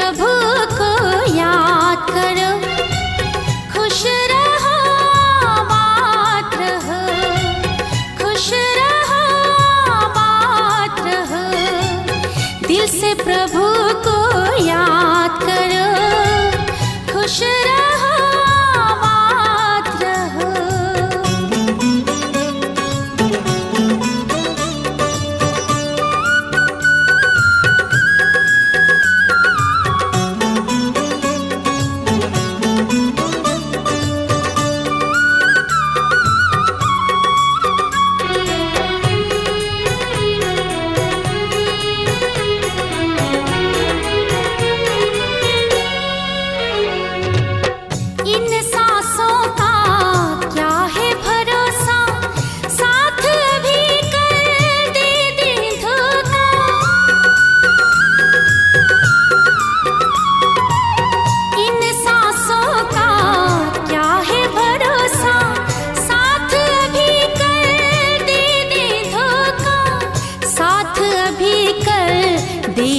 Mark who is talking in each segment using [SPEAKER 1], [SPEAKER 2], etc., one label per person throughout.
[SPEAKER 1] प्रभु को याद करो, खुश रहो आबाद रहो, खुश रहो आबाद रहो। दिल से प्रभु को याद करो, खुश रहो आबाद रहो। इन सांसों का क्या है भरोसा, साथ भी कर दे धोखा। इन सांसों का क्या है भरोसा, साथ भी कर दे धोखा, साथ अभी कर दे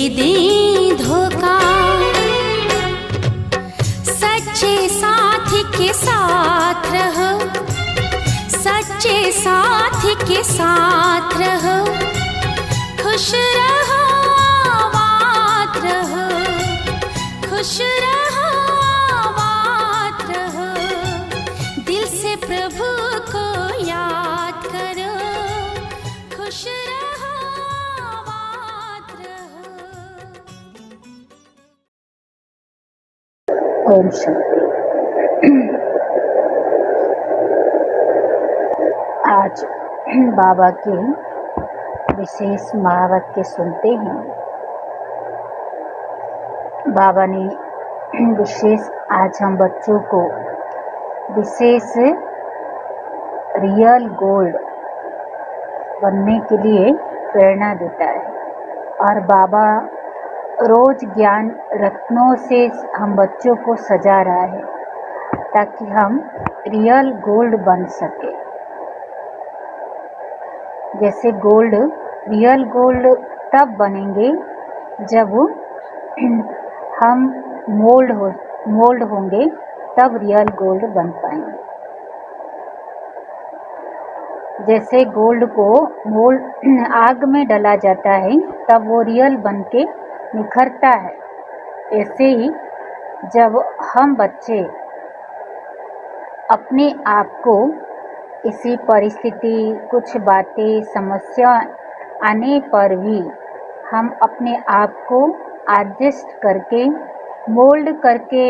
[SPEAKER 1] धोखा। सच्चे साथी के साथ रहो, सच्चे साथी के साथ रहो, खुश रहो आबाद रहो, खुश रहो आबाद रहो। दिल से प्रभु को याद करो, खुश रहो आबाद रहो।
[SPEAKER 2] ओम शांति। आज बाबा के विशेष महावाक्य सुनते हैं। बाबा ने विशेष आज हम बच्चों को विशेष रियल गोल्ड बनने के लिए प्रेरणा देता है। और बाबा रोज ज्ञान रत्नों से हम बच्चों को सजा रहा है ताकि हम रियल गोल्ड बन सके। जैसे गोल्ड, रियल गोल्ड तब बनेंगे जब हम मोल्ड होंगे, तब रियल गोल्ड बन पाएंगे। जैसे गोल्ड को आग में डाला जाता है तब वो रियल बन के निखरता है। ऐसे ही जब हम बच्चे अपने आप को इसी परिस्थिति, कुछ बातें, समस्या आने पर भी हम अपने आप को एडजस्ट करके, मोल्ड करके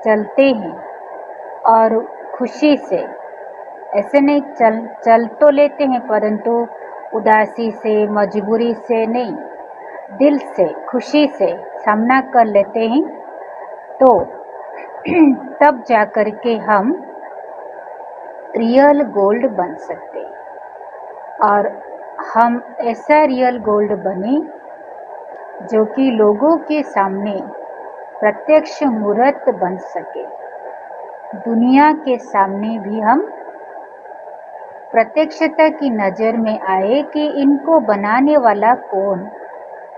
[SPEAKER 2] चलते हैं और खुशी से, ऐसे नहीं चल तो लेते हैं परंतु उदासी से, मजबूरी से नहीं, दिल से, खुशी से सामना कर लेते हैं, तो तब जाकर के हम रियल गोल्ड बन सकते हैं। और हम ऐसा रियल गोल्ड बने जो कि लोगों के सामने प्रत्यक्ष मूर्त बन सके। दुनिया के सामने भी हम प्रत्यक्षता की नज़र में आए कि इनको बनाने वाला कौन,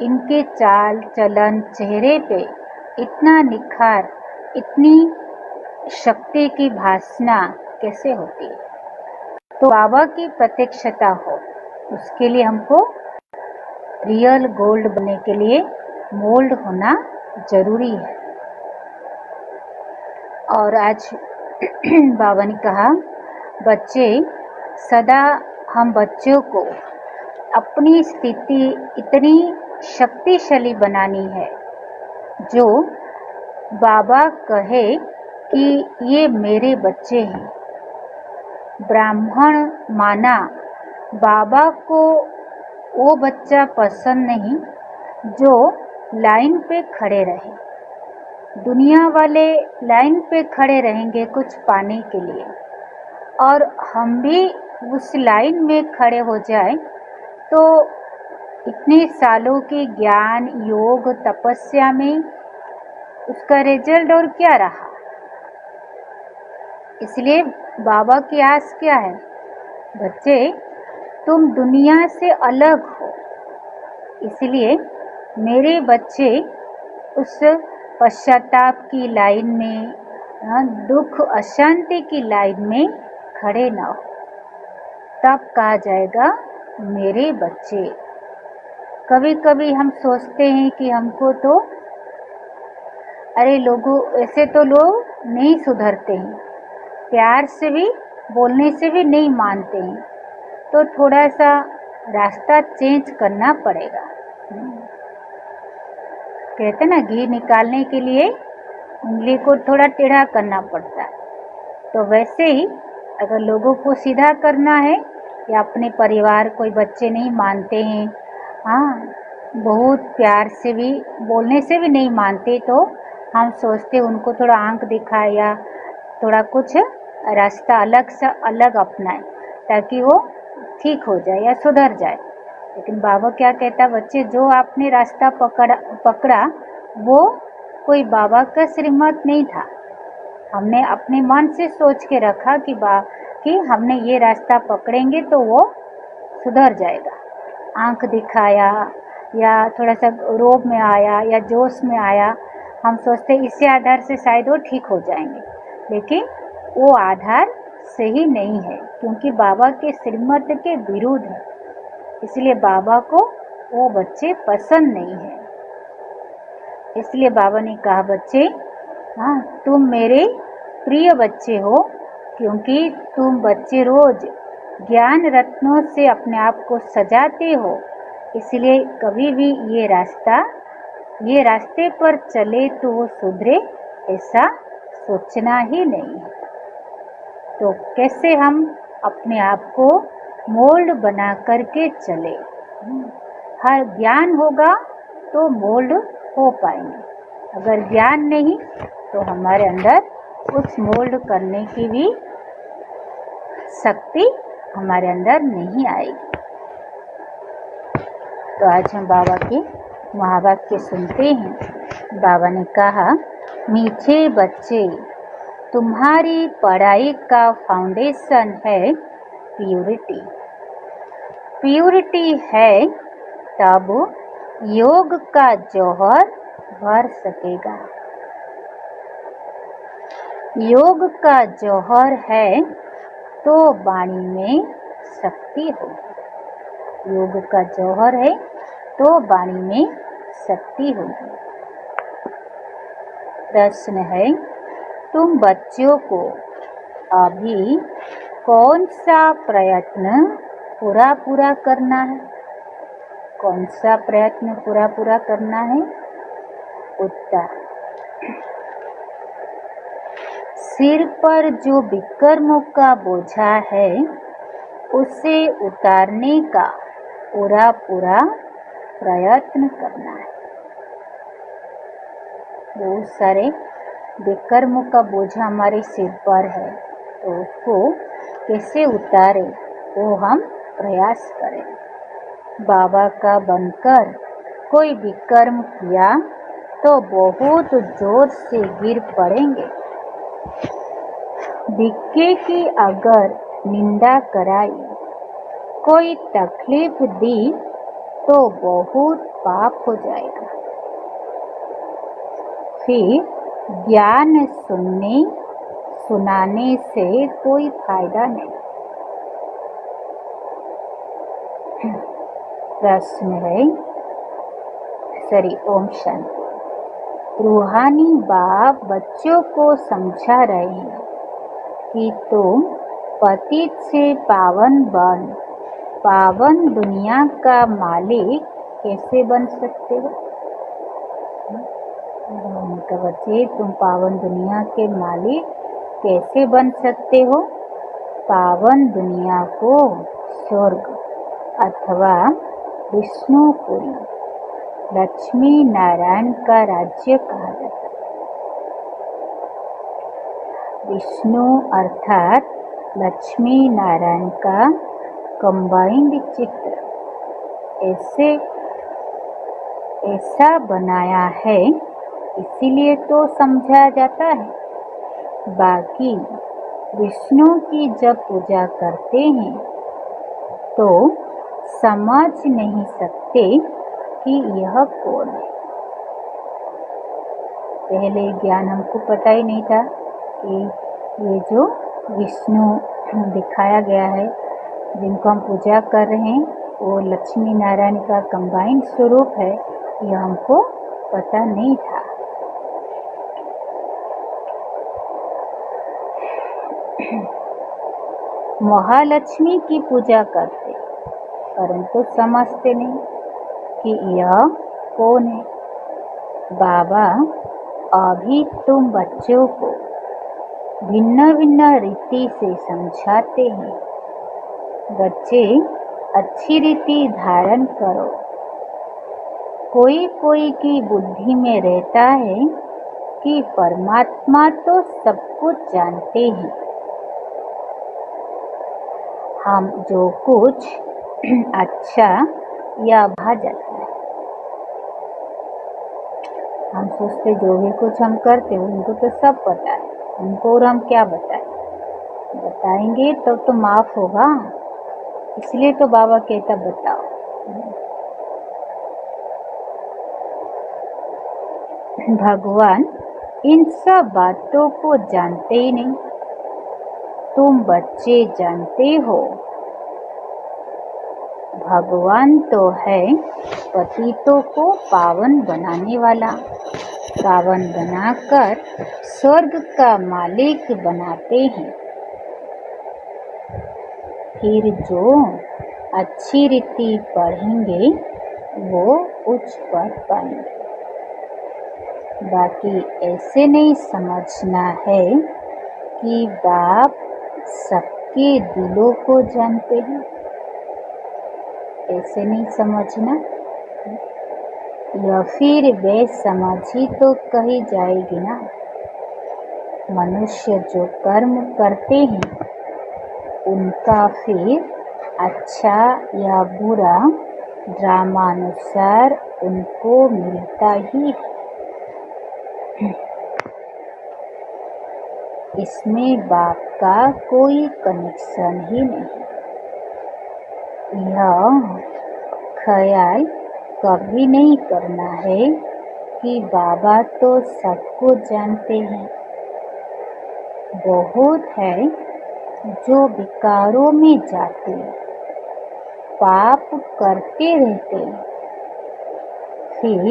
[SPEAKER 2] इनके चाल चलन, चेहरे पे इतना निखार, इतनी शक्ति की भासना कैसे होती है। तो बाबा की प्रत्यक्षता हो, उसके लिए हमको रियल गोल्ड बनने के लिए मोल्ड होना जरूरी है। और आज बाबा ने कहा, बच्चे सदा, हम बच्चों को अपनी स्थिति इतनी शक्तिशाली बनानी है जो बाबा कहे कि ये मेरे बच्चे हैं। ब्राह्मण माना, बाबा को वो बच्चा पसंद नहीं जो लाइन पे खड़े रहे। दुनिया वाले लाइन पे खड़े रहेंगे कुछ पाने के लिए, और हम भी उस लाइन में खड़े हो जाए तो इतने सालों के ज्ञान, योग, तपस्या में उसका रिजल्ट और क्या रहा। इसलिए बाबा की आस क्या है, बच्चे तुम दुनिया से अलग हो, इसलिए मेरे बच्चे उस पश्चाताप की लाइन में, दुख अशांति की लाइन में खड़े ना हो। तब कहा जाएगा मेरे बच्चे। कभी कभी हम सोचते हैं कि हमको तो, अरे लोगों, ऐसे तो लोग नहीं सुधरते हैं, प्यार से भी बोलने से भी नहीं मानते हैं, तो थोड़ा सा रास्ता चेंज करना पड़ेगा। कहते ना, घी निकालने के लिए उंगली को थोड़ा टेढ़ा करना पड़ता है। तो वैसे ही अगर लोगों को सीधा करना है, या अपने परिवार कोई बच्चे नहीं मानते हैं, हाँ, बहुत प्यार से भी बोलने से भी नहीं मानते, तो हम सोचते उनको थोड़ा आंख दिखाए या थोड़ा कुछ रास्ता अलग अपनाए, ताकि वो ठीक हो जाए या सुधर जाए। लेकिन बाबा क्या कहता, बच्चे जो आपने रास्ता पकड़ा वो कोई बाबा का श्रीमत नहीं था। हमने अपने मन से सोच के रखा कि हमने ये रास्ता पकड़ेंगे तो वो सुधर जाएगा। आंख दिखाया या थोड़ा सा रोब में आया या जोश में आया, हम सोचते इसी आधार से शायद वो ठीक हो जाएंगे, लेकिन वो आधार सही नहीं है, क्योंकि बाबा के श्रीमत के विरुद्ध है। इसलिए बाबा को वो बच्चे पसंद नहीं है। इसलिए बाबा ने कहा, बच्चे, हाँ, तुम मेरे प्रिय बच्चे हो, क्योंकि तुम बच्चे रोज ज्ञान रत्नों से अपने आप को सजाते हो। इसलिए कभी भी ये रास्ते पर चले तो वो सुधरे, ऐसा सोचना ही नहीं है। तो कैसे हम अपने आप को मोल्ड बना करके चले। हर ज्ञान होगा तो मोल्ड हो पाएंगे। अगर ज्ञान नहीं तो हमारे अंदर उस मोल्ड करने की भी शक्ति हमारे अंदर नहीं आएगी। तो आज हम बाबा के महावाक्य सुनते हैं। बाबा ने कहा, मीठे बच्चे, तुम्हारी पढ़ाई का फाउंडेशन है प्यूरिटी। प्यूरिटी है तब योग का जौहर भर सकेगा। योग का जौहर है तो वाणी में शक्ति होगी। योग का जौहर है तो वाणी में शक्ति होगी। प्रश्न है, तुम बच्चों को अभी कौन सा प्रयत्न पूरा करना है? कौन सा प्रयत्न पूरा करना है? उत्तर, सिर पर जो विकर्मों का बोझा है उसे उतारने का पूरा प्रयत्न करना है। बहुत सारे विकर्मों का बोझा हमारे सिर पर है, तो उसको कैसे उतारे वो हम प्रयास करें। बाबा का बनकर कोई विकर्म किया तो बहुत जोर से गिर पड़ेंगे। भिक्के की अगर निंदा कराई, कोई तकलीफ दी तो बहुत पाप हो जाएगा। फिर ज्ञान सुनाने से कोई फायदा नहीं। प्रश्न है, ओम शांति। रूहानी बाप बच्चों को समझा रहे हैं कि तुम पतित से पावन दुनिया का मालिक कैसे बन सकते हो। बच्चे, तुम पावन दुनिया के मालिक कैसे बन सकते हो? पावन दुनिया को स्वर्ग अथवा विष्णुपुरी, लक्ष्मी नारायण का राज्य कहा जाता है। विष्णु अर्थात लक्ष्मी नारायण का कंबाइंड चित्र ऐसा बनाया है, इसीलिए तो समझा जाता है। बाकी विष्णु की जब पूजा करते हैं तो समझ नहीं सकते कि यह कौन है। पहले ज्ञान हमको पता ही नहीं था कि ये जो विष्णु दिखाया गया है, जिनको हम पूजा कर रहे हैं, वो लक्ष्मी नारायण का कंबाइंड स्वरूप है, ये हमको पता नहीं था। महालक्ष्मी की पूजा करते, परंतु समझते नहीं कि यह कौन है। बाबा अभी तुम बच्चों को भिन्न भिन्न रीति से समझाते हैं। बच्चे अच्छी रीति धारण करो। कोई कोई की बुद्धि में रहता है कि परमात्मा तो सब कुछ जानते हैं, हम जो कुछ अच्छा या भा जाता है। हम सोचते जो भी कुछ हम करते हैं उनको तो सब पता है, उनको और हम क्या बताएंगे तो माफ होगा। इसलिए तो बाबा कहता बताओ। भगवान इन सब बातों को जानते ही नहीं, तुम बच्चे जानते हो। भगवान तो है पतितों को पावन बनाने वाला, पावन बनाकर स्वर्ग का मालिक बनाते हैं। फिर जो अच्छी रीति पढ़ेंगे वो उच्च पद पाएंगे। बाकी ऐसे नहीं समझना है कि बाप सबके दिलों को जानते हैं, ऐसे नहीं समझना, या फिर बेसमझी तो कही जाएगी ना। मनुष्य जो कर्म करते हैं उनका फिर अच्छा या बुरा ड्रामानुसार उनको मिलता ही है। इसमें बाप का कोई कनेक्शन ही नहीं। यह ख्याल कभी नहीं करना है कि बाबा तो सबको जानते हैं। बहुत है जो विकारों में जाते, पाप करते रहते, फिर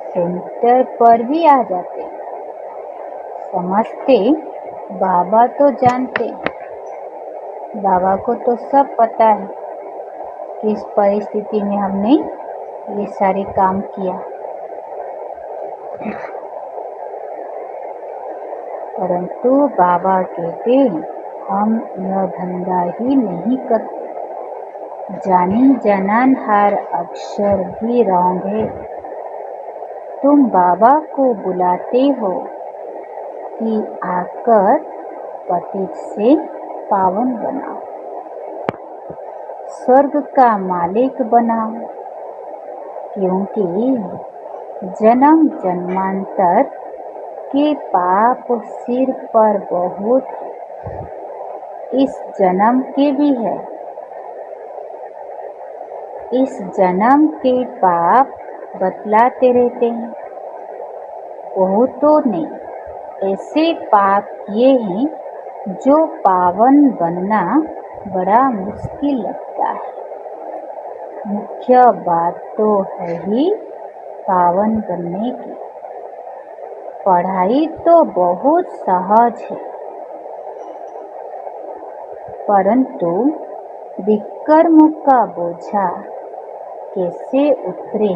[SPEAKER 2] सेंटर पर भी आ जाते, समझते बाबा तो जानते, बाबा को तो सब पता है किस परिस्थिति में हमने ये सारे काम किया, परंतु बाबा कहते हम यह धंधा ही नहीं करते। जानी जानान हर अक्षर भी रॉन्ग है। तुम बाबा को बुलाते हो कि आकर पतित से पावन बनाओ, स्वर्ग का मालिक बनाओ, क्योंकि जन्म जन्मांतर के पाप सिर पर बहुत है, इस जन्म के भी है। इस जन्म के पाप बतलाते रहते हैं, बहुतों ने ऐसे पाप किए हैं जो पावन बनना बड़ा मुश्किल लगता है। मुख्य बात तो है ही पावन बनने की। पढ़ाई तो बहुत सहज है, परंतु विकर्म का बोझा कैसे उतरे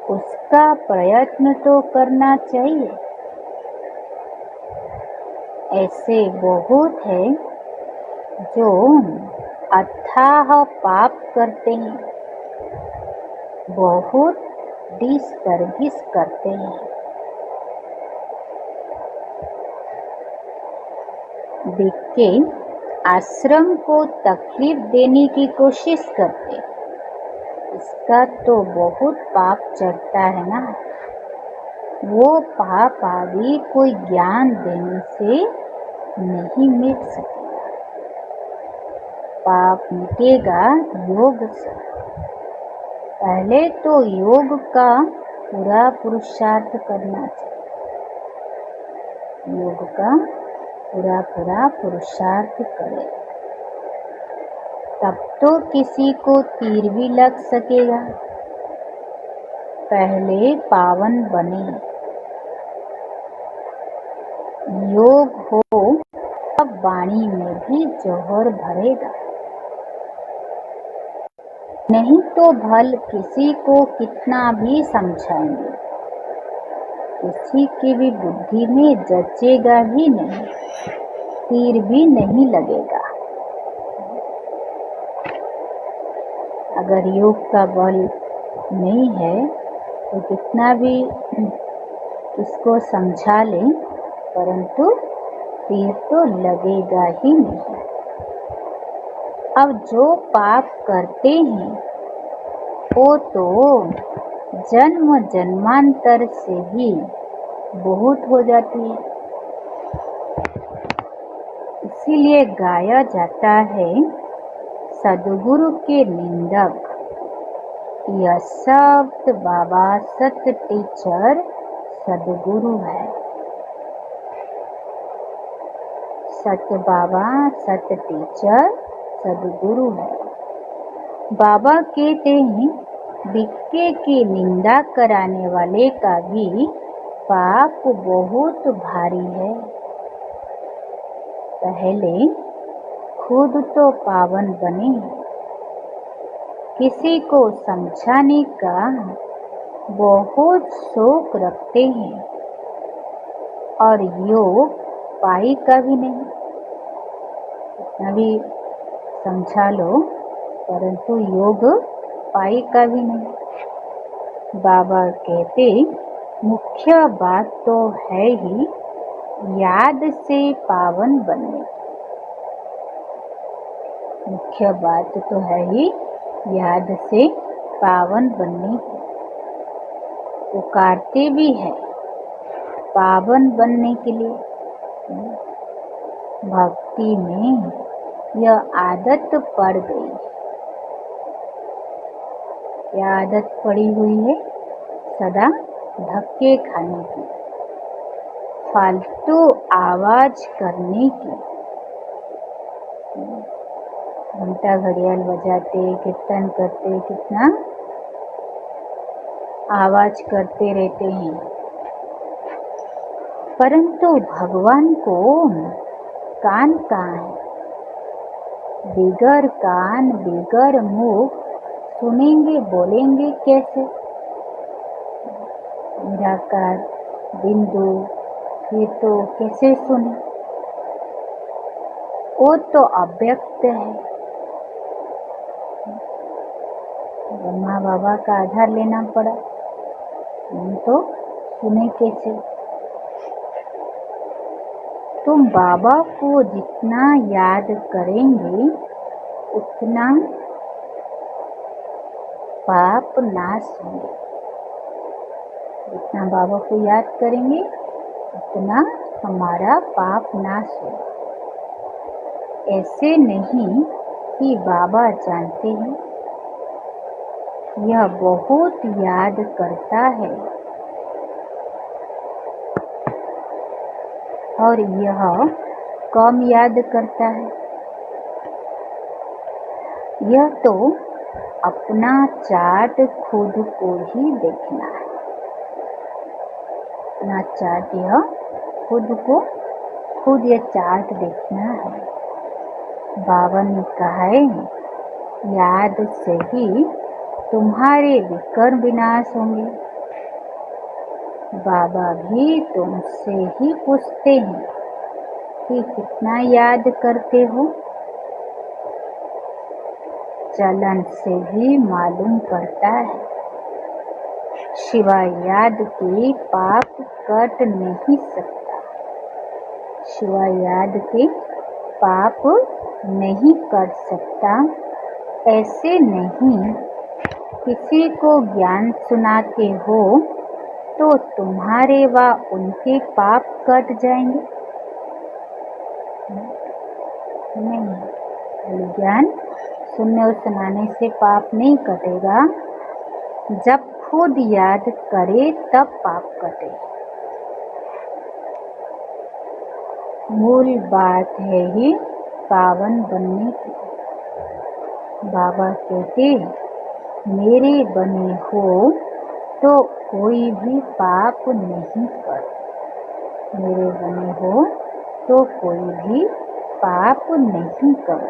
[SPEAKER 2] उसका प्रयत्न तो करना चाहिए। ऐसे बहुत है जो अथाह पाप करते हैं, बहुत डिससर्विस करते हैं, बिके आश्रम को तकलीफ देने की कोशिश करते, इसका तो बहुत पाप चढ़ता है ना। वो पाप आदि कोई ज्ञान देने से नहीं मिट सकेगा, पाप मिटेगा योग से। पहले तो योग का पूरा पुरुषार्थ करना चाहिए, योग का पूरा पूरा पुरुषार्थ करें, तब तो किसी को तीर भी लग सकेगा। पहले पावन बने, योग हो अब वाणी में भी जौहर भरेगा। नहीं तो भल किसी को कितना भी समझाएंगे, किसी की भी बुद्धि में जचेगा ही नहीं, तीर भी नहीं लगेगा। अगर योग का बल नहीं है तो कितना भी इसको समझा लें, परंतु तीर तो लगेगा ही नहीं। अब जो पाप करते हैं वो तो जन्म जन्मांतर से ही बहुत हो जाती है। इसीलिए गाया जाता है, सद्गुरु के निंदक यह शब्द बाबा सत टीचर सद्गुरु है। सत बाबा सत टीचर सद्गुरु है। बाबा कहते हैं, बिक्के की निंदा कराने वाले का भी पाप बहुत भारी है। पहले खुद तो पावन बने, किसी को समझाने का बहुत शौक रखते हैं और योग पाई का भी नहीं। कितना भी समझा लो, परंतु योग पाई का भी नहीं। बाबा कहते, मुख्य बात तो है ही याद से पावन बनने। मुख्य बात तो है ही याद से पावन बनने की। पुकारते भी है पावन बनने के लिए। भक्ति में यह आदत पड़ गई। यह आदत पड़ी हुई है सदा धक्के खाने की, फालतू आवाज करने की। घंटा घड़ियाल बजाते, कीर्तन करते, कितना आवाज करते रहते हैं, परंतु भगवान को कान कहाँ है? बिगर कान बिगर मुख सुनेंगे बोलेंगे कैसे? निराकार बिंदु ये तो कैसे सुने? वो तो अव्यक्त है। ब्रह्मा बाबा का आधार लेना पड़ा, नहीं तो सुने कैसे? तुम बाबा को जितना याद करेंगे उतना पाप नाश होंगे। जितना बाबा को याद करेंगे उतना हमारा पाप नाश होगा। ऐसे नहीं कि बाबा जानते हैं, यह बहुत याद करता है और यह कम याद करता है। यह तो अपना चार्ट खुद को ही देखना है। अपना चार्ट यह खुद यह चार्ट देखना है। बाबा ने कहा है, याद से ही तुम्हारे विकर्म विनाश होंगे। बाबा भी तुमसे ही पूछते हैं कि कितना याद करते हो। चलन से भी मालूम पड़ता है, शिवाय याद के पाप कट नहीं सकता। शिवाय याद के पाप नहीं कट सकता। ऐसे नहीं किसी को ज्ञान सुनाते हो तो तुम्हारे व उनके पाप कट जाएंगे? नहीं, ज्ञान सुनने और सुनाने से पाप नहीं कटेगा। जब खुद याद करे तब पाप कटे। मूल बात है ही पावन बनने की। बाबा कहते मेरे बने हो तो कोई भी पाप नहीं कर। मेरे बने हो तो कोई भी पाप नहीं कर,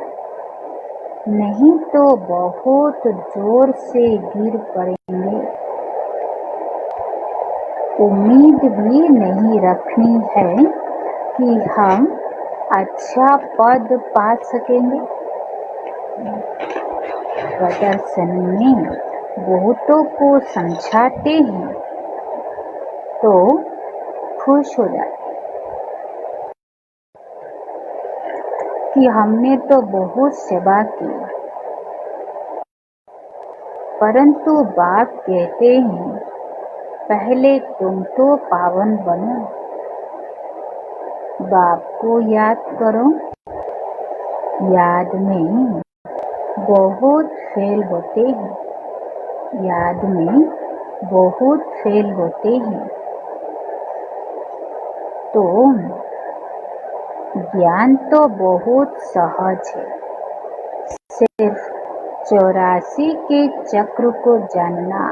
[SPEAKER 2] नहीं तो बहुत जोर से गिर पड़ेंगे। उम्मीद भी नहीं रखनी है कि हम अच्छा पद पा सकेंगे। प्रदर्शन में बहुतों को समझाते हैं तो खुश हो जाते कि हमने तो बहुत सेवा की, परंतु बाप कहते हैं पहले तुम तो पावन बनो। बाप को याद करो। याद में बहुत फेल होते हैं। याद में बहुत फेल होते हैं। तो ज्ञान तो बहुत सहज है, सिर्फ 84 के चक्र को जानना।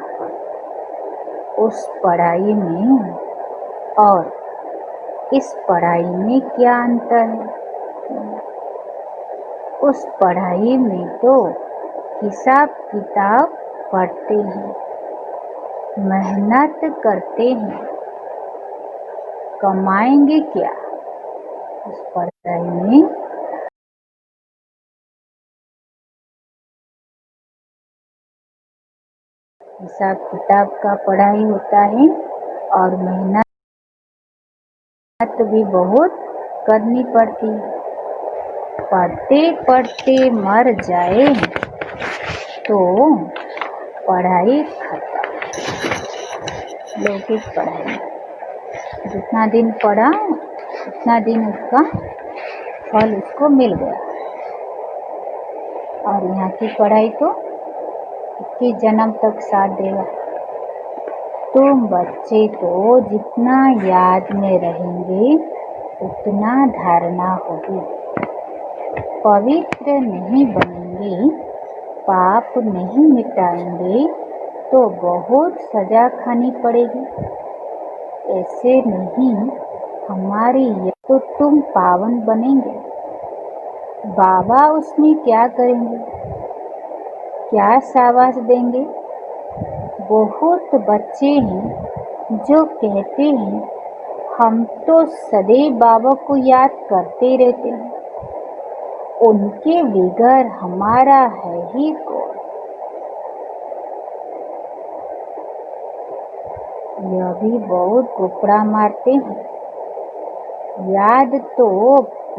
[SPEAKER 2] उस पढ़ाई में और इस पढ़ाई में क्या अंतर है? उस पढ़ाई में तो हिसाब किताब पढ़ते हैं, मेहनत करते हैं, कमाएंगे क्या? उस पढ़ाई में हिसाब किताब का पढ़ाई होता है और मेहनत भी बहुत करनी पड़ती है। पढ़ते पढ़ते मर जाए तो पढ़ाई खत्म। लौकिक पढ़ाई जितना दिन पढ़ा उतना दिन उसका फल उसको मिल गया, और यहाँ की पढ़ाई तो 21 जन्म तक साथ देगा। तुम बच्चे तो जितना याद में रहेंगे उतना धारणा होगी। पवित्र नहीं बनेंगे, पाप नहीं मिटाएंगे तो बहुत सजा खानी पड़ेगी। ऐसे नहीं हमारी तो तुम पावन बनेंगे। बाबा उसमें क्या करेंगे? क्या शाबाश देंगे? बहुत बच्चे हैं जो कहते हैं हम तो सदैव बाबा को याद करते रहते हैं, उनके बगैर हमारा है ही कौन। यह भी बहुत कुपड़ा मारते हैं।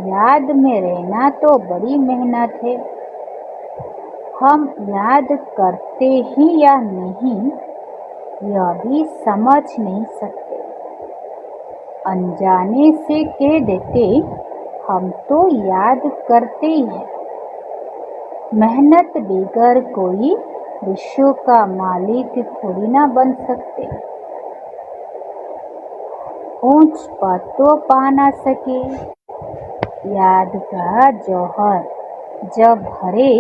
[SPEAKER 2] याद में रहना तो बड़ी मेहनत है। हम याद करते ही या नहीं यह भी समझ नहीं सकते। अनजाने से कह देते हम तो याद करते ही हैं। मेहनत बगैर कोई विश्व का मालिक थोड़ी ना बन सकते। ऊंच पद तो पा ना सके। याद का जौहर जब भरे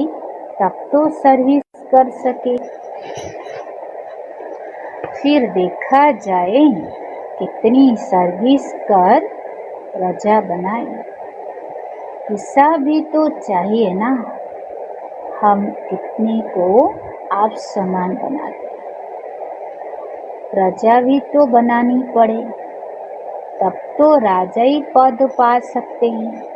[SPEAKER 2] तब तो सर्विस कर सके। फिर देखा जाए कितनी सर्विस कर रजा बनाए। हिस्सा भी तो चाहिए ना। हम कितने को आप समान बनाते। प्रजा भी तो बनानी पड़े, तब तो राजाई पद पा सकते हैं।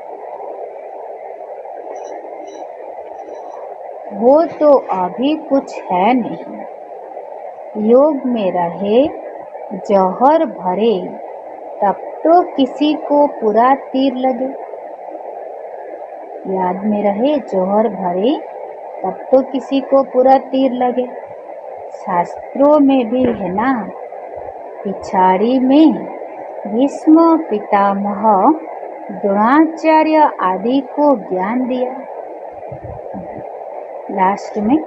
[SPEAKER 2] वो तो अभी कुछ है नहीं। योग में रहे जौहर भरे तब तो किसी को पूरा तीर लगे। याद में रहे जौहर भरे तब तो किसी को पूरा तीर लगे। शास्त्रों में भी है ना, पिछाड़ी में भीष्म पितामह द्रोणाचार्य आदि को ज्ञान दिया। लास्ट में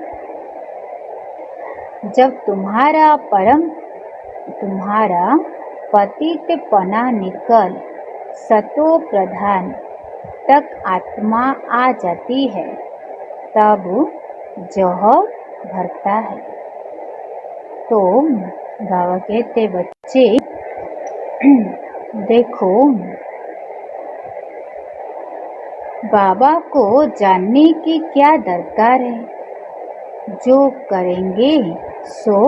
[SPEAKER 2] जब तुम्हारा पतित पना निकल सतो प्रधान तक आत्मा आ जाती है, तब जौहर भरता है। तो बाबा कहते बच्चे देखो, बाबा को जानने की क्या दरकार है, जो करेंगे सो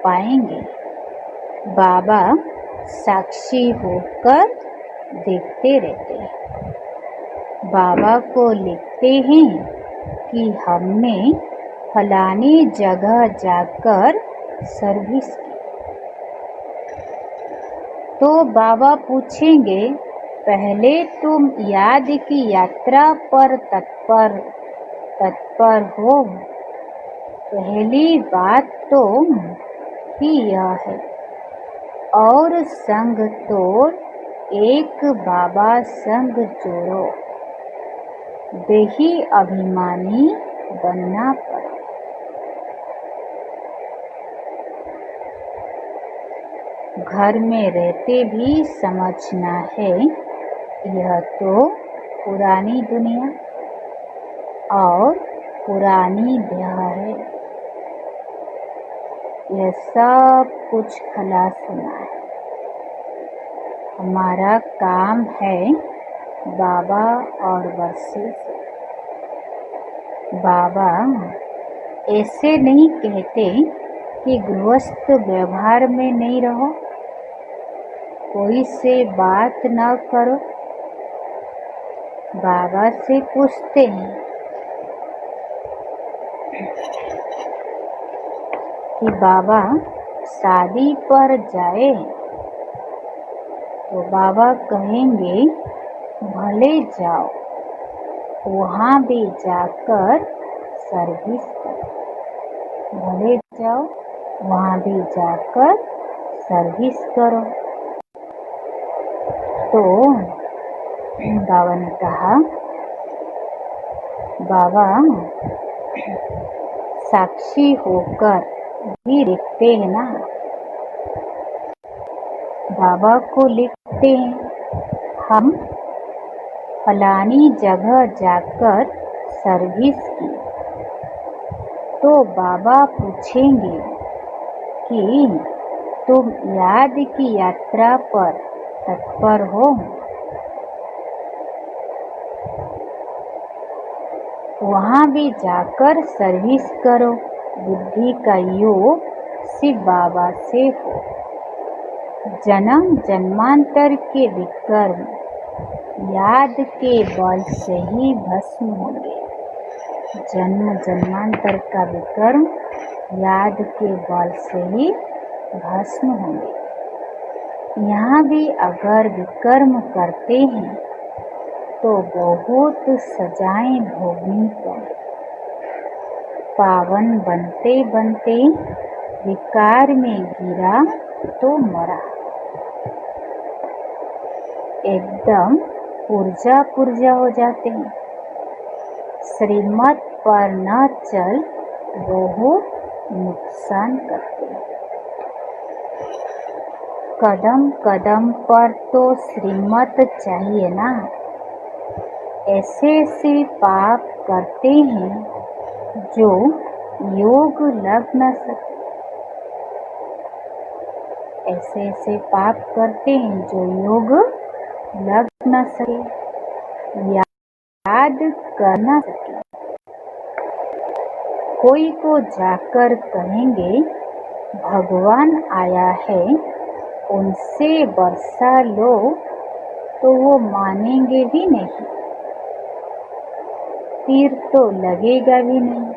[SPEAKER 2] पाएंगे। बाबा साक्षी होकर देखते रहते हैं। बाबा को लिखते हैं कि हमने फलानी जगह जाकर सर्विस की। तो बाबा पूछेंगे, पहले तुम याद की यात्रा पर तत्पर हो। पहली बात तो ही यह है, और संग तोड़ एक बाबा संग जोड़ो। देही अभिमानी बनना पड़े। घर में रहते भी समझना है, यह तो पुरानी दुनिया और पुरानी देह है। यह सब कुछ खलास होना है। हमारा काम है बाबा और वर्षे से। बाबा ऐसे नहीं कहते कि गृहस्थ व्यवहार में नहीं रहो, कोई से बात न करो। बाबा से पूछते हैं कि बाबा शादी पर जाए, तो बाबा कहेंगे भले जाओ, वहाँ भी जाकर सर्विस करो। भले जाओ, वहाँ भी जाकर सर्विस करो। तो बाबा ने कहा, बाबा साक्षी होकर भी लिखते हैं ना। बाबा को लिखते हैं, हम फलानी जगह जाकर सर्विस की। तो बाबा पूछेंगे कि तुम याद की यात्रा पर तत्पर हो। वहाँ भी जाकर सर्विस करो। बुद्धि का योग शिव बाबा से हो। जन्म जन्मांतर के विकर्म याद के बल से ही भस्म होंगे। जन्म जन्मांतर का विकर्म याद के बल से ही भस्म होंगे। यहाँ भी अगर विकर्म करते हैं तो बहुत सजाएं भोगनी पड़े। पावन बनते बनते विकार में गिरा तो मरा। एकदम पुर्जा हो जाते हैं। श्रीमत पर न चल बहुत नुकसान करते हैं। कदम कदम पर तो श्रीमत चाहिए ना। ऐसे ऐसे पाप करते हैं जो योग लग न सके। ऐसे ऐसे पाप करते हैं जो योग लग न सके, याद कर न सके। कोई को जाकर कहेंगे भगवान आया है, उनसे वर्षा लो, तो वो मानेंगे भी नहीं, तीर तो लगेगा भी नहीं।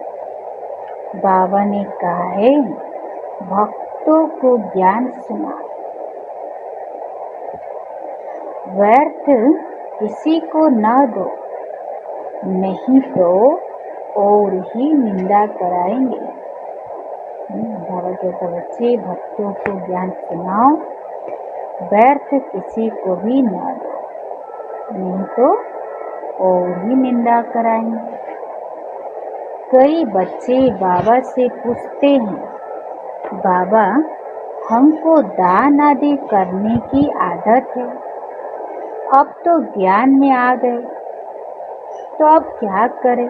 [SPEAKER 2] बाबा ने कहा है भक्तों को ज्ञान सुना। व्यर्थ किसी को न दो, नहीं तो और ही निंदा कराएंगे। बाबा कहता बच्चे भक्तों को ज्ञान सुनाओ, व्यर्थ किसी को भी न दो, नहीं तो और ही निंदा कराएंगे। कई बच्चे बाबा से पूछते हैं, बाबा हमको दान आदि करने की आदत है अब तो ज्ञान में आ गए, तो अब क्या करें?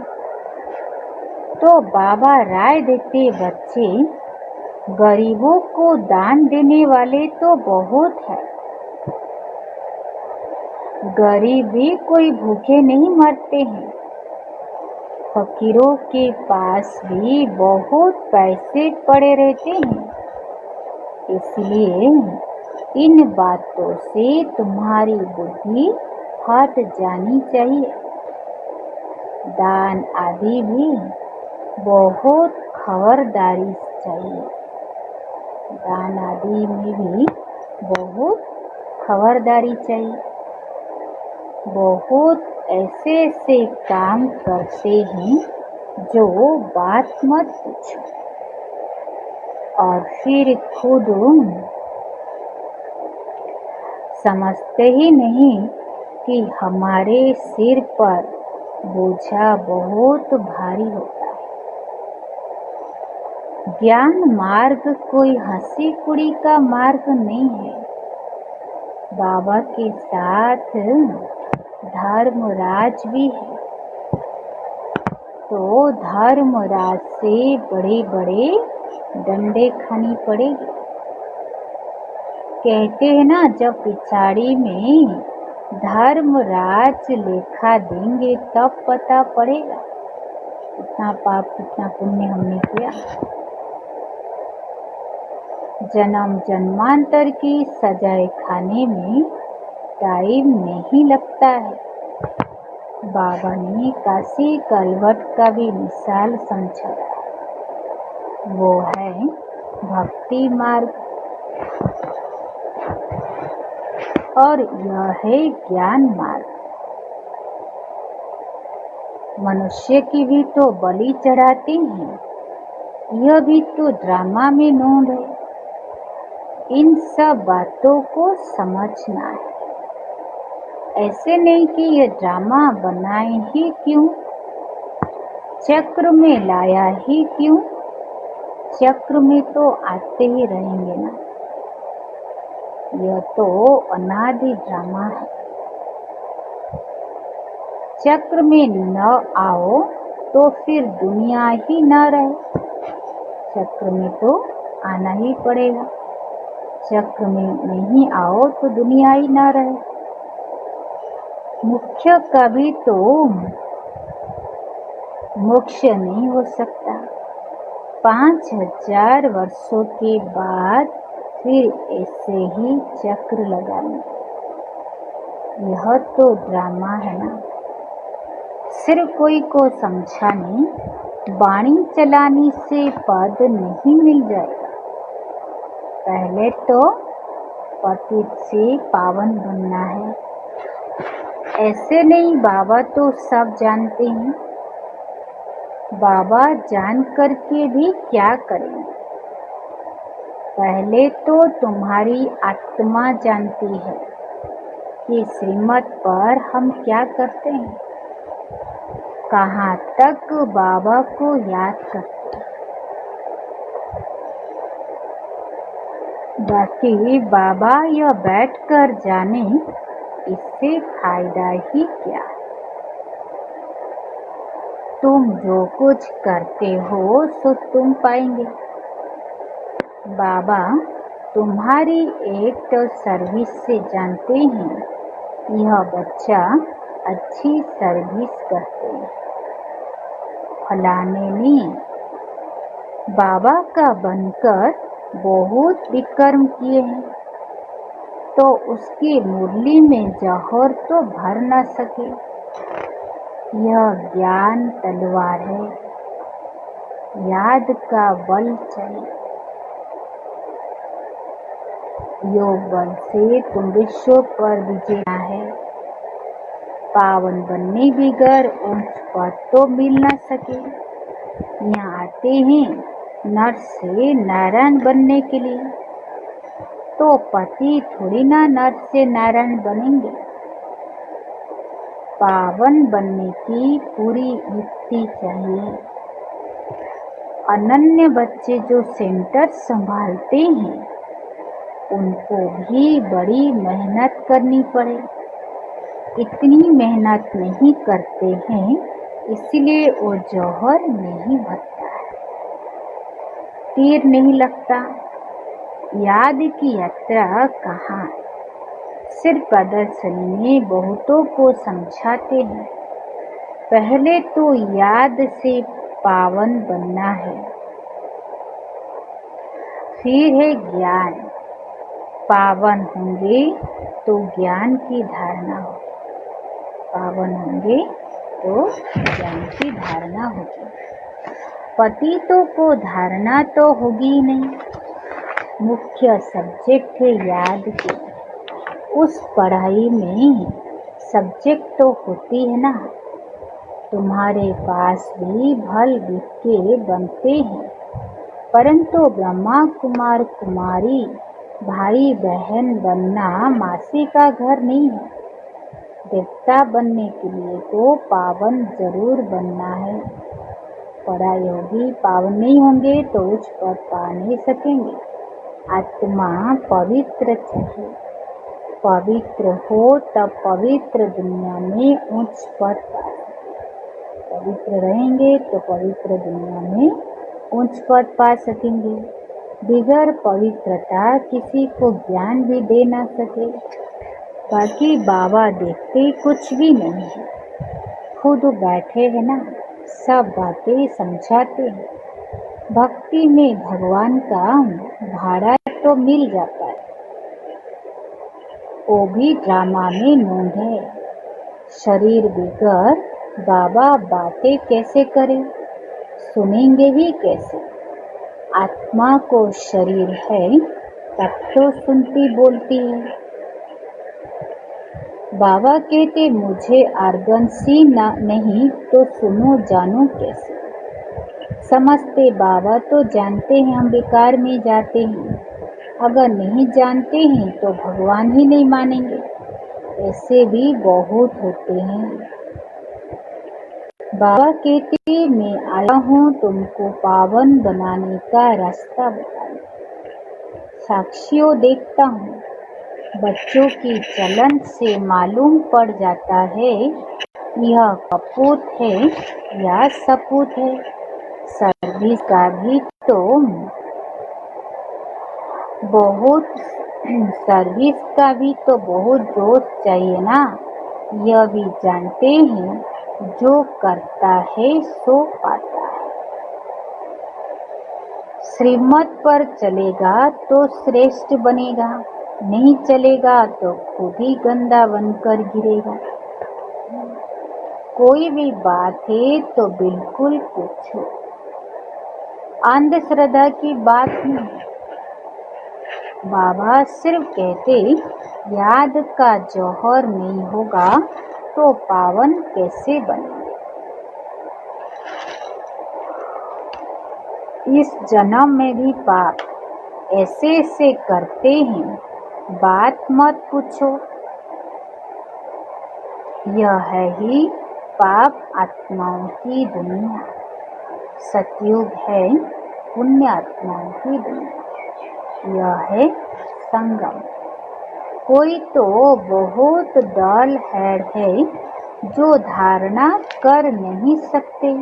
[SPEAKER 2] तो बाबा राय देते, बच्चे गरीबों को दान देने वाले तो बहुत है। गरीब भी कोई भूखे नहीं मरते हैं। फकीरों के पास भी बहुत पैसे पड़े रहते हैं। इसलिए इन बातों से तुम्हारी बुद्धि हट जानी चाहिए। दान आदि भी बहुत खबरदारी चाहिए। दान आदि में भी बहुत खबरदारी चाहिए। बहुत ऐसे ऐसे काम करते हैं जो बात मत पूछो, और फिर खुद समझते ही नहीं कि हमारे सिर पर बोझा बहुत भारी होता है। ज्ञान मार्ग कोई हंसी कुड़ी का मार्ग नहीं है। बाबा के साथ धर्मराज भी है, तो धर्मराज से बड़े बड़े डंडे खानी पड़ेगी। कहते हैं ना, जब पिछाड़ी में धर्मराज लेखा देंगे तब पता पड़ेगा कितना पाप कितना पुण्य हमने किया। जन्म जन्मांतर की सजाए खाने में टाइम नहीं लगता है। बाबा ने काशी कलवट का भी मिसाल समझाया, वो है भक्ति मार्ग, और यह है ज्ञान मार्ग। मनुष्य की भी तो बलि चढ़ाते हैं, यह भी तो ड्रामा में नोंद है। इन सब बातों को समझना है। ऐसे नहीं कि ये ड्रामा बनाए ही क्यों, चक्र में लाया ही क्यों। चक्र में तो आते ही रहेंगे ना। यह तो अनादि ड्रामा है। चक्र में न आओ तो फिर दुनिया ही न रहे। चक्र में तो आना ही पड़ेगा। चक्र में नहीं आओ तो दुनिया ही न रहे। मुख्य कभी तो मोक्ष नहीं हो सकता। 5000 वर्षों के बाद फिर ऐसे ही चक्र लगाएंगे। यह तो ड्रामा है ना। सिर्फ कोई को समझाने वाणी चलाने से पद नहीं मिल जाएगा। पहले तो पतित से पावन बनना है। ऐसे नहीं, बाबा तो सब जानते हैं। बाबा जान करके भी क्या करेंगे? पहले तो तुम्हारी आत्मा जानती है कि श्रीमत पर हम क्या करते हैं, कहाँ तक बाबा को याद करते हैं। बाकी बाबा यह बैठ कर जाने, इससे फायदा ही क्या। तुम जो कुछ करते हो सो तुम पाएंगे। बाबा तुम्हारी एक तो सर्विस से जानते हैं, यह बच्चा अच्छी सर्विस करते हैं। फलाने ने बाबा का बनकर बहुत विक्रम किए हैं, तो उसकी मुरली में जौहर तो भर न सके। यह ज्ञान तलवार है, याद का बल चाहिए। योग बल से तुम विश्व पर विजेता है। पावन बनने बिगर उच्च पद तो मिल न सके। यहाँ आते हैं नर से नारायण बनने के लिए, तो पति थोड़ी ना नर से नारायण बनेंगे। पावन बनने की पूरी युक्ति चाहिए। अनन्य बच्चे जो सेंटर संभालते हैं, उनको भी बड़ी मेहनत करनी पड़े। इतनी मेहनत नहीं करते हैं, इसलिए वो जौहर नहीं भरता है, तीर नहीं लगता। याद की यात्रा कहाँ? सिर्फ प्रदर्शनी में बहुतों को समझाते हैं, पहले तो याद से पावन बनना है, फिर है ज्ञान। पावन होंगे तो ज्ञान की धारणा हो, पावन होंगे तो ज्ञान की धारणा होगी। पतितों को धारणा तो होगी ही नहीं। मुख्य सब्जेक्ट है याद की, उस पढ़ाई में सब्जेक्ट तो होती है ना। तुम्हारे पास भी भल के बनते हैं, परंतु ब्रह्मा कुमार कुमारी भाई बहन बनना मासी का घर नहीं है। देवता बनने के लिए तो पावन जरूर बनना है। पढ़ाई होगी, पावन नहीं होंगे तो उच्च पद पा नहीं सकेंगे। आत्मा पवित्र चाहिए, पवित्र हो तब पवित्र दुनिया में उच्च पद पा सकेंगे। पवित्र रहेंगे तो पवित्र दुनिया में उच्च पद पा सकेंगे। बिगर पवित्रता किसी को ज्ञान भी दे ना सके। बाकी बाबा देखते कुछ भी नहीं है, खुद बैठे हैं ना, सब बातें समझाते हैं। भक्ति में भगवान का भाड़ा तो मिल जाता है, वो भी ड्रामा में नूंद है। शरीर बिगर बाबा बातें कैसे करें, सुनेंगे भी कैसे? आत्मा को शरीर है तब तो सुनती बोलती है। बाबा कहते मुझे आर्गनसी नहीं तो सुनो जानो कैसे? समझते बाबा तो जानते हैं हम बेकार में जाते हैं, अगर नहीं जानते हैं तो भगवान ही नहीं मानेंगे। ऐसे भी बहुत होते हैं। बाबा कहते मैं आया हूँ तुमको पावन बनाने का रास्ता बताने। साक्षियों देखता हूँ, बच्चों की चलन से मालूम पड़ जाता है यह कपूत है या सपूत है। सर्विस का भी तो बहुत जोश चाहिए ना। यह भी जानते हैं जो करता है सो पाता है। श्रीमत पर चलेगा तो श्रेष्ठ बनेगा, नहीं चलेगा तो खुद ही गंदा बनकर गिरेगा। कोई भी बात है तो बिल्कुल पूछो, अंधश्रद्धा की बात नहीं। बाबा सिर्फ कहते याद का जौहर नहीं होगा तो पावन कैसे बनेंगे। इस जन्म में भी पाप ऐसे ऐसे करते हैं, बात मत पूछो। यह है ही पाप आत्माओं की दुनिया। सतयुग है पुण्य आत्माओं की दुनिया। यह है संगम। कोई तो बहुत डल हेड है जो धारणा कर नहीं सकते,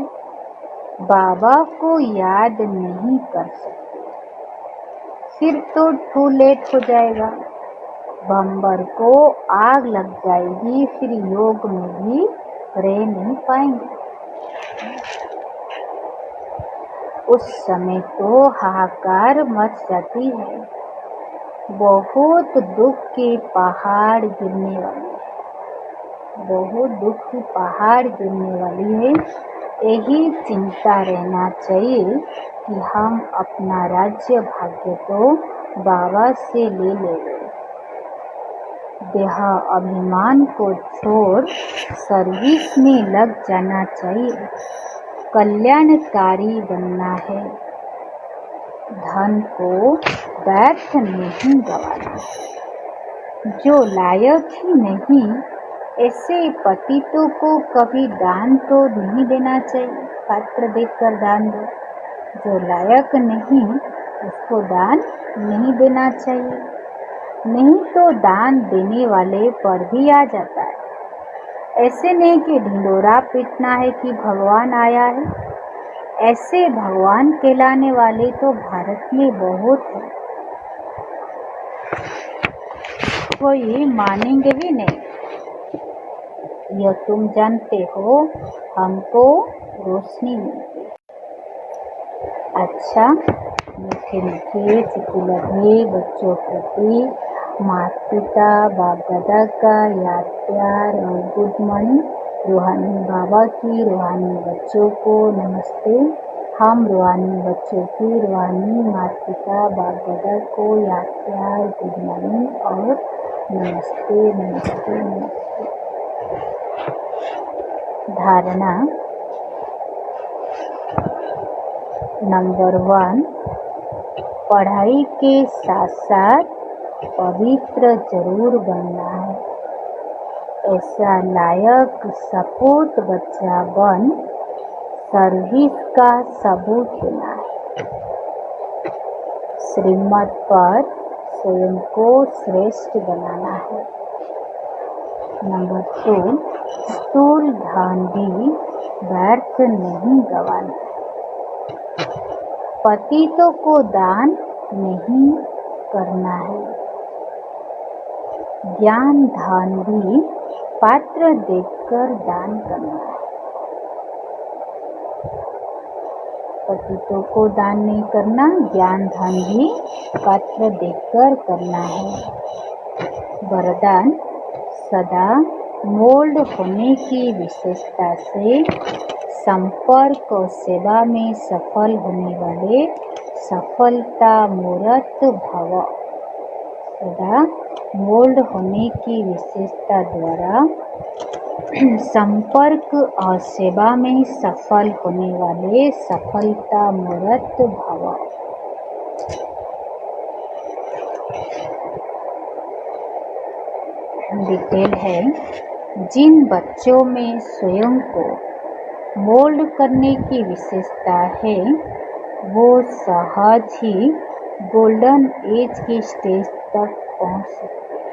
[SPEAKER 2] बाबा को याद नहीं कर सकते, फिर तो टू लेट हो जाएगा। बम्बर को आग लग जाएगी, फिर योग में भी रह नहीं पाएंगे। उस समय तो हाहाकार मच जाती है, बहुत दुख के पहाड़ गिरने वाले हैं, बहुत दुख की पहाड़ गिरने वाली है। यही चिंता रहना चाहिए कि हम अपना राज्य भाग्य तो बाबा से ले लेंगे। देह अभिमान को छोड़ सर्विस में लग जाना चाहिए, कल्याणकारी बनना है। धन को व्यर्थ नहीं गवाना। जो लायक ही नहीं ऐसे पतितों को कभी दान तो नहीं देना चाहिए। पात्र देखकर दान दो, जो लायक नहीं उसको दान नहीं देना चाहिए, नहीं तो दान देने वाले पर भी आ जाता है। ऐसे नहीं कि ढिंडोरा पीटना है कि भगवान आया है। ऐसे भगवान कहलाने वाले तो भारत में बहुत हैं, कोई मानेंगे भी नहीं। यह तुम जानते हो, हमको रोशनी मिलती। अच्छा, मीठे मीठे चुटकुले बच्चों प्रति माता पिता बाप दादा का याद प्यार और गुड मॉर्निंग। रूहानी बाबा की रूहानी बच्चों को नमस्ते। हम रूहानी बच्चों की रूहानी माता पिता बाप दादा को याद प्यार गुड मॉर्निंग और नमस्ते नमस्ते नमस्ते। धारणा नंबर 1, पढ़ाई के साथ साथ पवित्र जरूर बनना है। ऐसा लायक सपूत बच्चा बन सर्विस का सबूत देना है। श्रीमत पर स्वयं को श्रेष्ठ बनाना है। नंबर 2, स्थूल धन भी व्यर्थ नहीं गंवाना। पतितों को दान नहीं करना है। ज्ञान धन भी पात्र देखकर दान करना है। पतितों को दान नहीं करना, ज्ञान धन भी पात्र देखकर करना है। वरदान सदा मोल्ड होने की विशेषता से संपर्क और सेवा में सफल होने वाले सफलता मूर्त भव। सदा मोल्ड होने की विशेषता द्वारा संपर्क और सेवा में सफल होने वाले सफलता मूर्त भव। डिटेल है, जिन बच्चों में स्वयं को मोल्ड करने की विशेषता है वो सहज ही गोल्डन एज की स्टेज तक पहुंच सकते हैं।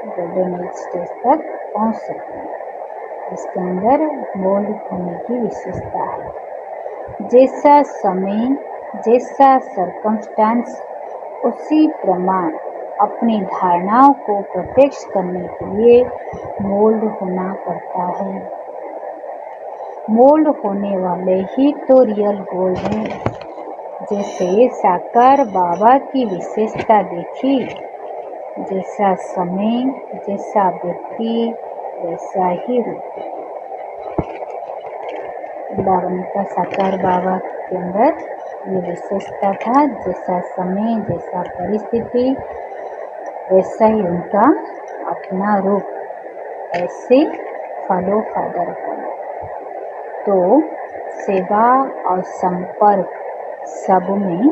[SPEAKER 2] गोल्डन एज स्टेज तक पहुंच सकते हैं। इसके अंदर मोल्ड होने की विशेषता है। जैसा समय, जैसा सर्कमस्टांस, उसी प्रमाण अपनी धारणाओं को प्रत्यक्ष करने के लिए मोल्ड होना पड़ता है। मोल्ड होने वाले ही तो रियल गोल्ड हैं। जैसे साकार बाबा की विशेषता देखी, जैसा समय, जैसा व्यक्ति, वैसा ही रूप। उदाहरण का साकार बाबा के अंदर ये विशेषता था, जैसा समय, जैसा परिस्थिति, वैसा ही उनका अपना रूप। ऐसे फॉलो फादर बनो तो सेवा और संपर्क सब में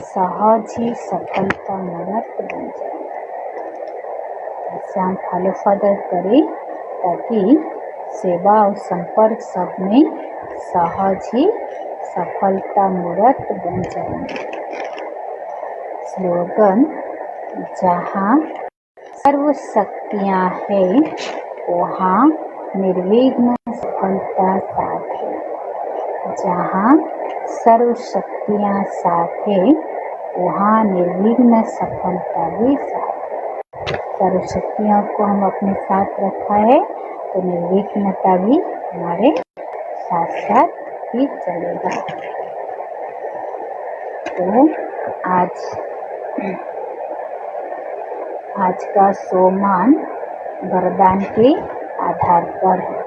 [SPEAKER 2] सहज ही सफलता मूर्त बन जाए। ऐसे हम फॉलो फादर करें ताकि सेवा और संपर्क सब में सहज ही सफलता मूर्त बन जाएंगे। स्लोगन, जहाँ सर्व शक्तियाँ हैं वहाँ निर्विघ्न सफलता साथ है। जहाँ सर्व शक्तियाँ साथ है वहाँ निर्विघ्न सफलता भी साथ है। सर्व शक्तियों को हम अपने साथ रखा है तो निर्विघ्नता भी हमारे साथ साथ ही चलेगा। तो आज का सोमान वरदान के आधार पर है।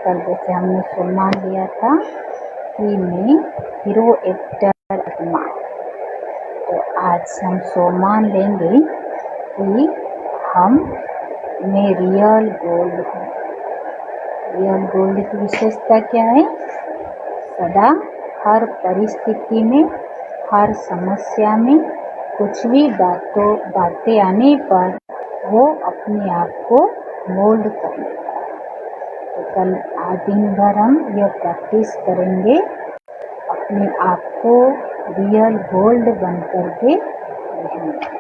[SPEAKER 2] कल जैसे हमने सोमान लिया था कि मैं हीरो एक्टर आत्मा, तो आज हम सोमान लेंगे कि मैं रियल गोल्ड हूँ। रियल गोल्ड की विशेषता क्या है? सदा हर परिस्थिति में, हर समस्या में, कुछ भी बातें आने पर वो अपने आप को मोल्ड कर लेता है। तो कल आज दिन भर हम यह प्रैक्टिस करेंगे, अपने आप को रियल गोल्ड बन करके रहेंगे।